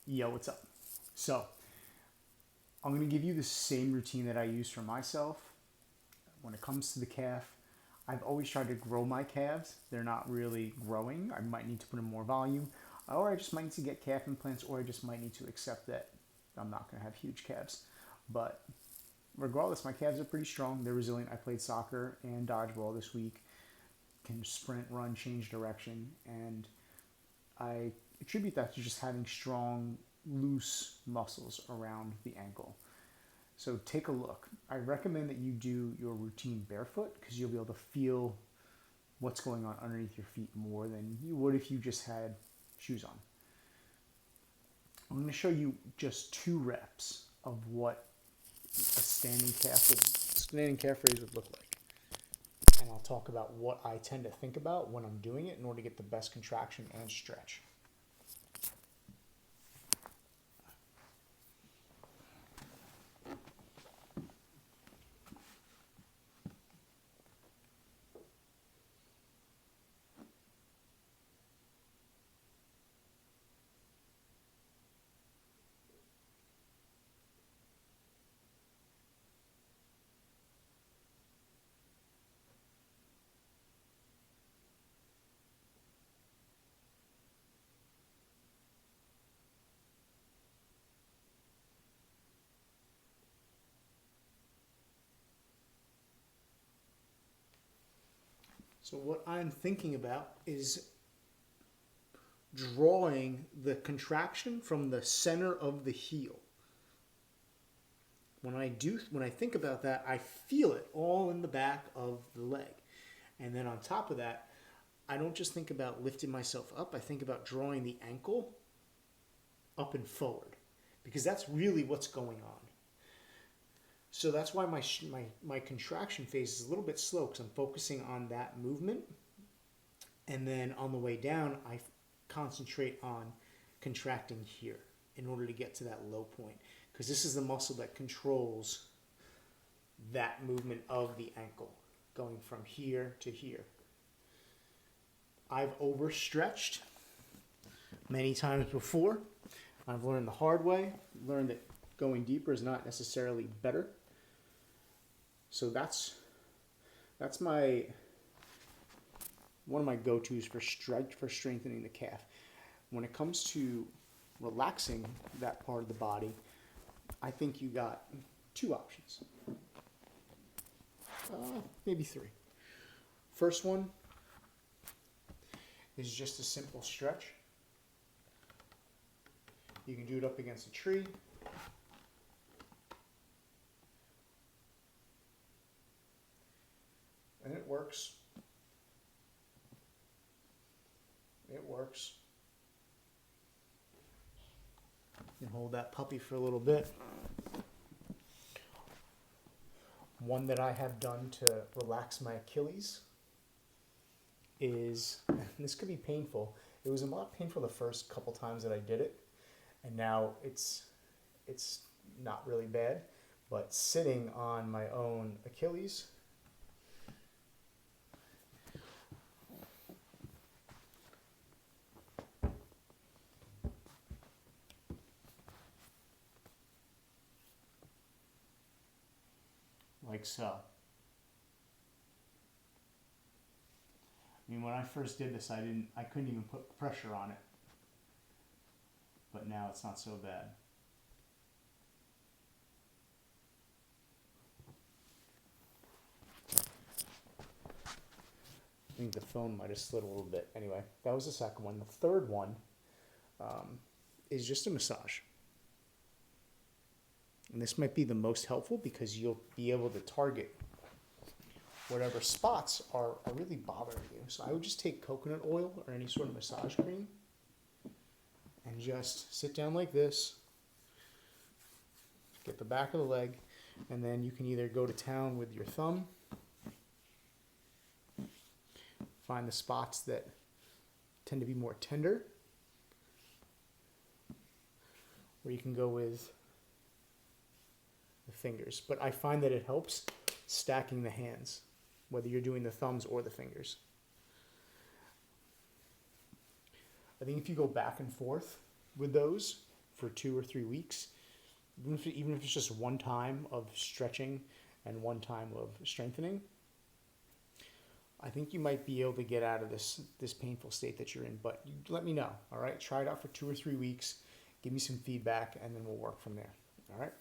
Yo, what's up? So, I'm going to give you the same routine that I use for myself. When it comes to the calf, I've always tried to grow my calves. They're not really growing. I might need to put in more volume, or I just might need to get calf implants, or I just might need to accept that I'm not going to have huge calves. But regardless, my calves are pretty strong. They're resilient. I played soccer and dodgeball this week, can sprint, run, change direction, and I attribute that to just having strong, loose muscles around the ankle. So take a look. I recommend that you do your routine barefoot because you'll be able to feel what's going on underneath your feet more than you would if you just had shoes on. I'm going to show you just 2 reps of what a standing calf raise would look like. And I'll talk about what I tend to think about when I'm doing it in order to get the best contraction and stretch. So what I'm thinking about is drawing the contraction from the center of the heel. When I think about that, I feel it all in the back of the leg. And then on top of that, I don't just think about lifting myself up, I think about drawing the ankle up and forward because that's really what's going on. So that's why my contraction phase is a little bit slow because I'm focusing on that movement. And then on the way down, I concentrate on contracting here in order to get to that low point because this is the muscle that controls that movement of the ankle going from here to here. I've overstretched many times before. I've learned the hard way, learned that going deeper is not necessarily better. So that's my one of my go-tos for strengthening the calf. When it comes to relaxing that part of the body, I think you got 2 options, maybe 3. First one is just a simple stretch. You can do it up against a tree. And it works. It works. You can hold that puppy for a little bit. One that I have done to relax my Achilles is, this could be painful. It was a lot painful the first couple times that I did it, and now it's not really bad. But sitting on my own Achilles, like so. I mean, when I first did this, I couldn't even put pressure on it. But now it's not so bad. I think the phone might have slid a little bit. Anyway, that was the second one. The third one is just a massage. And this might be the most helpful because you'll be able to target whatever spots are really bothering you. So I would just take coconut oil or any sort of massage cream and just sit down like this, get the back of the leg, and then you can either go to town with your thumb, find the spots that tend to be more tender, or you can go with the fingers. But I find that it helps stacking the hands, whether you're doing the thumbs or the fingers. I think if you go back and forth with those, for 2 or 3 weeks, even if it's just one time of stretching and one time of strengthening, I think you might be able to get out of this painful state that you're in. But you let me know, all right? Try it out for 2 or 3 weeks. Give me some feedback, and then we'll work from there, all right?